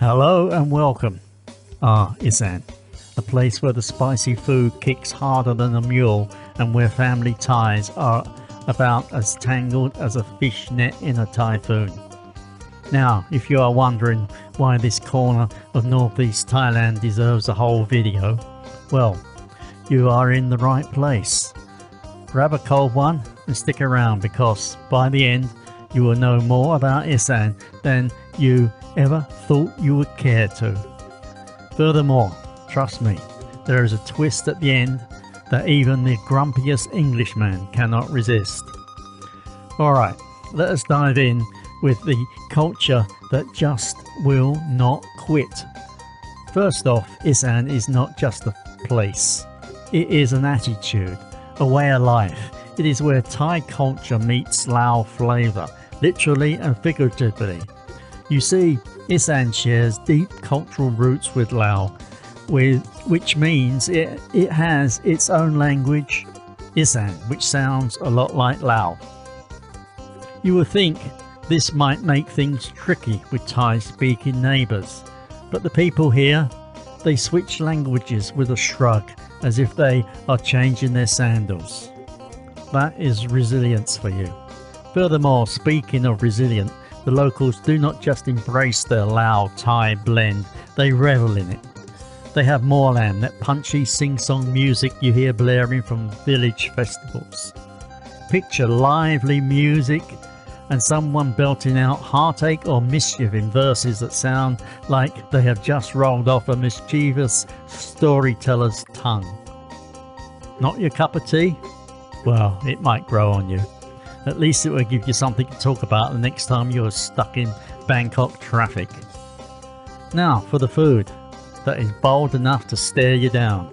Hello and welcome. Isaan, a place where the spicy food kicks harder than a mule and where family ties are about as tangled as a fish net in a typhoon. Now, if you are wondering why this corner of northeast Thailand deserves a whole video, well, you are in the right place. Grab a cold one and stick around because by the end you will know more about Isaan than you ever thought you would care to. Furthermore, trust me, there is a twist at the end that even the grumpiest Englishman cannot resist. Alright, let us dive in with the culture that just will not quit. First off, Isaan is not just a place. It is an attitude, a way of life. It is where Thai culture meets Lao flavour, literally and figuratively. You see, Isaan shares deep cultural roots with Lao, which means it has its own language, Isaan, which sounds a lot like Lao. You would think this might make things tricky with Thai-speaking neighbours, but the people here, they switch languages with a shrug, as if they are changing their sandals. That is resilience for you. Furthermore, speaking of resilient, the locals do not just embrace their Lao-Thai blend, they revel in it. They have moorland, that punchy sing-song music you hear blaring from village festivals. Picture lively music and someone belting out heartache or mischief in verses that sound like they have just rolled off a mischievous storyteller's tongue. Not your cup of tea? Well, it might grow on you. At least it will give you something to talk about the next time you are stuck in Bangkok traffic. Now for the food that is bold enough to stare you down.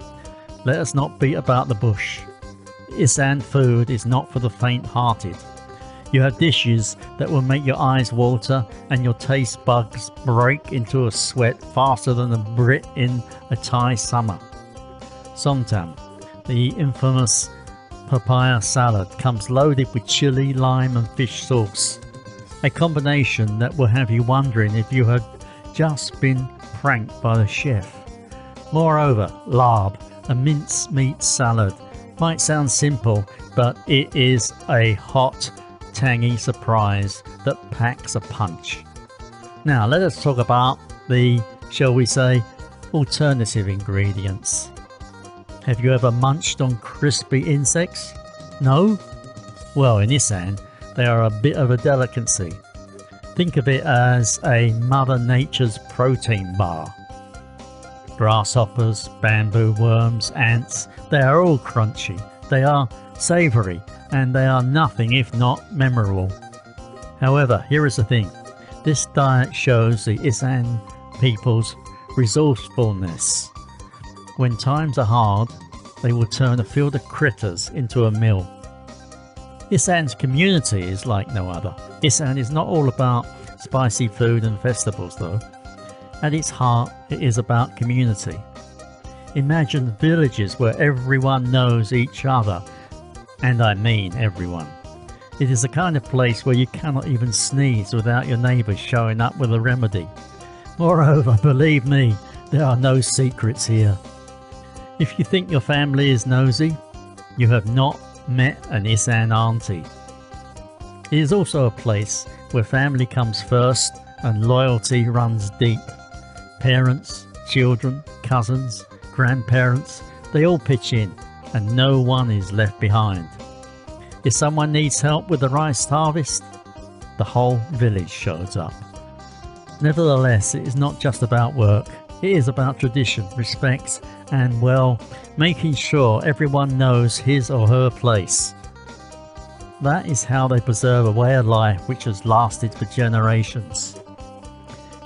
Let us not beat about the bush. Isaan food is not for the faint-hearted. You have dishes that will make your eyes water and your taste buds break into a sweat faster than a Brit in a Thai summer. Somtam, the infamous papaya salad, comes loaded with chili, lime and fish sauce. A combination that will have you wondering if you had just been pranked by the chef. Moreover, larb, a mincemeat salad, might sound simple, but it is a hot, tangy surprise that packs a punch. Now let us talk about the, shall we say, alternative ingredients. Have you ever munched on crispy insects? No? Well, in Isaan, they are a bit of a delicacy. Think of it as a Mother Nature's protein bar. Grasshoppers, bamboo worms, ants, they are all crunchy, they are savoury, and they are nothing if not memorable. However, here is the thing. This diet shows the Isaan people's resourcefulness. When times are hard, they will turn a field of critters into a mill. Isaan's community is like no other. Isaan is not all about spicy food and festivals though. At its heart, it is about community. Imagine villages where everyone knows each other, and I mean everyone. It is the kind of place where you cannot even sneeze without your neighbours showing up with a remedy. Moreover, believe me, there are no secrets here. If you think your family is nosy, you have not met an Isaan auntie. It is also a place where family comes first and loyalty runs deep. Parents, children, cousins, grandparents, they all pitch in and no one is left behind. If someone needs help with the rice harvest, the whole village shows up. Nevertheless, it is not just about work. It is about tradition, respect, and, well, making sure everyone knows his or her place. That is how they preserve a way of life which has lasted for generations.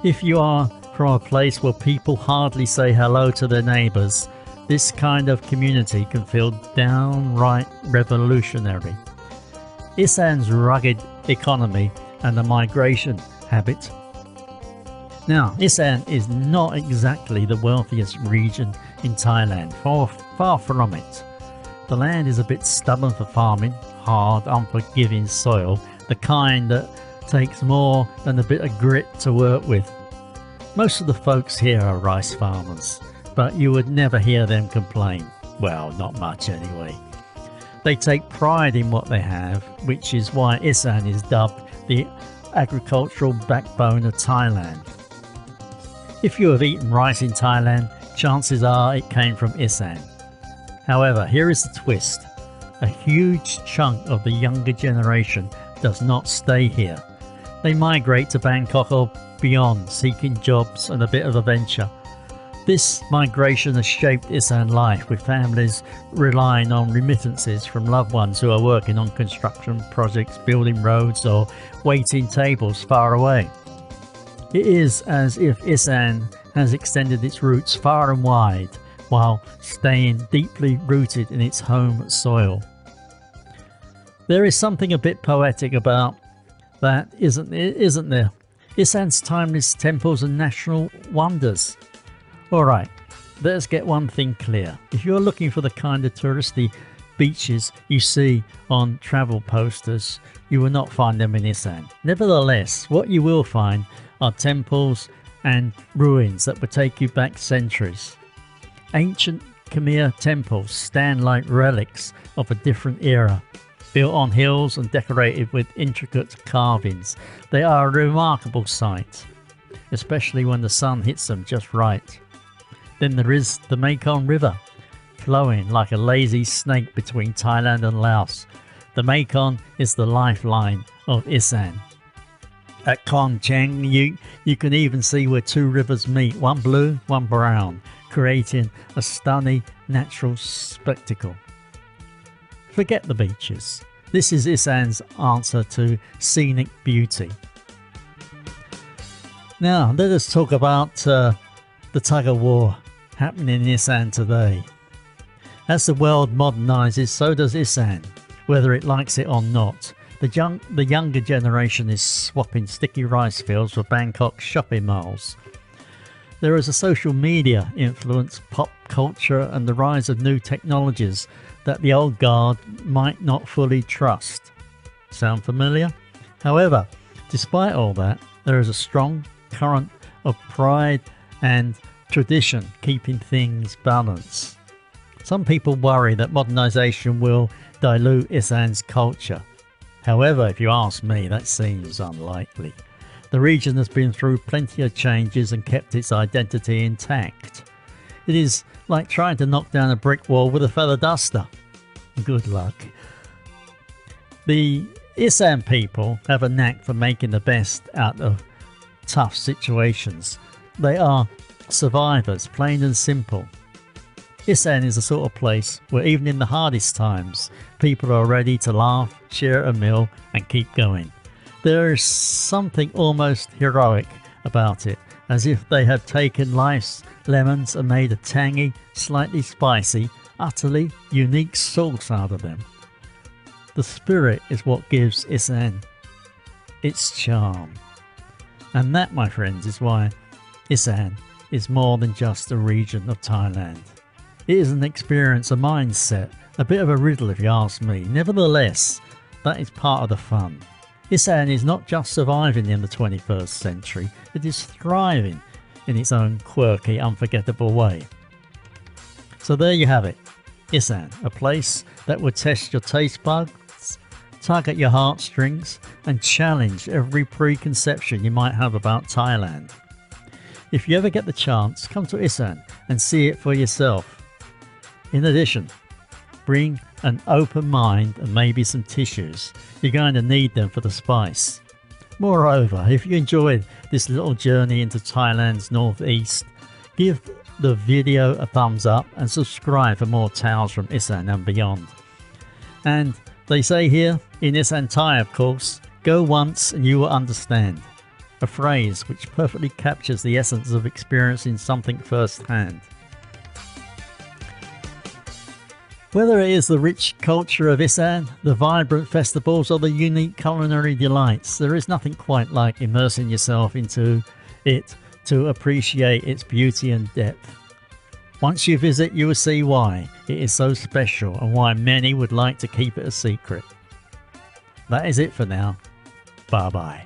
If you are from a place where people hardly say hello to their neighbours, this kind of community can feel downright revolutionary. Isaan's rugged economy and the migration habit. Now, Isaan is not exactly the wealthiest region in Thailand, far from it. The land is a bit stubborn for farming, hard, unforgiving soil, the kind that takes more than a bit of grit to work with. Most of the folks here are rice farmers, but you would never hear them complain. Well, not much anyway. They take pride in what they have, which is why Isaan is dubbed the agricultural backbone of Thailand. If you have eaten rice in Thailand, chances are it came from Isaan. However, here is the twist. A huge chunk of the younger generation does not stay here. They migrate to Bangkok or beyond, seeking jobs and a bit of adventure. This migration has shaped Isaan life, with families relying on remittances from loved ones who are working on construction projects, building roads or waiting tables far away. It is as if Isaan has extended its roots far and wide while staying deeply rooted in its home soil. There is something a bit poetic about that, isn't there? Isaan's timeless temples and national wonders. Alright, let's get one thing clear. If you're looking for the kind of touristy beaches you see on travel posters, you will not find them in Isaan. Nevertheless, what you will find are temples and ruins that will take you back centuries. Ancient Khmer temples stand like relics of a different era, built on hills and decorated with intricate carvings. They are a remarkable sight, especially when the sun hits them just right. Then there is the Mekong River, flowing like a lazy snake between Thailand and Laos. The Mekong is the lifeline of Isaan. At Khon Cheng, you can even see where two rivers meet, one blue, one brown, creating a stunning natural spectacle. Forget the beaches. This is Isaan's answer to scenic beauty. Now, let us talk about the tug of war happening in Isaan today. As the world modernises, so does Isaan, whether it likes it or not. The younger generation is swapping sticky rice fields for Bangkok shopping malls. There is a social media influence, pop culture and the rise of new technologies that the old guard might not fully trust. Sound familiar? However, despite all that, there is a strong current of pride and tradition keeping things balanced. Some people worry that modernisation will dilute Isaan's culture. However, if you ask me, that seems unlikely. The region has been through plenty of changes and kept its identity intact. It is like trying to knock down a brick wall with a feather duster. Good luck. The Isaan people have a knack for making the best out of tough situations. They are survivors, plain and simple. Isaan is the sort of place where even in the hardest times, people are ready to laugh, share a meal and keep going. There is something almost heroic about it, as if they have taken life's lemons and made a tangy, slightly spicy, utterly unique sauce out of them. The spirit is what gives Isaan its charm. And that, my friends, is why Isaan is more than just a region of Thailand. It is an experience, a mindset, a bit of a riddle if you ask me. Nevertheless, that is part of the fun. Isaan is not just surviving in the 21st century, it is thriving in its own quirky, unforgettable way. So there you have it, Isaan, a place that would test your taste buds, tug at your heartstrings and challenge every preconception you might have about Thailand. If you ever get the chance, come to Isaan and see it for yourself. In addition, bring an open mind and maybe some tissues. You're going to need them for the spice. Moreover, if you enjoyed this little journey into Thailand's northeast, give the video a thumbs up and subscribe for more tales from Isaan and beyond. And they say here, in Isaan Thai of course, go once and you will understand. A phrase which perfectly captures the essence of experiencing something firsthand. Whether it is the rich culture of Isaan, the vibrant festivals or the unique culinary delights, there is nothing quite like immersing yourself into it to appreciate its beauty and depth. Once you visit, you will see why it is so special and why many would like to keep it a secret. That is it for now. Bye bye.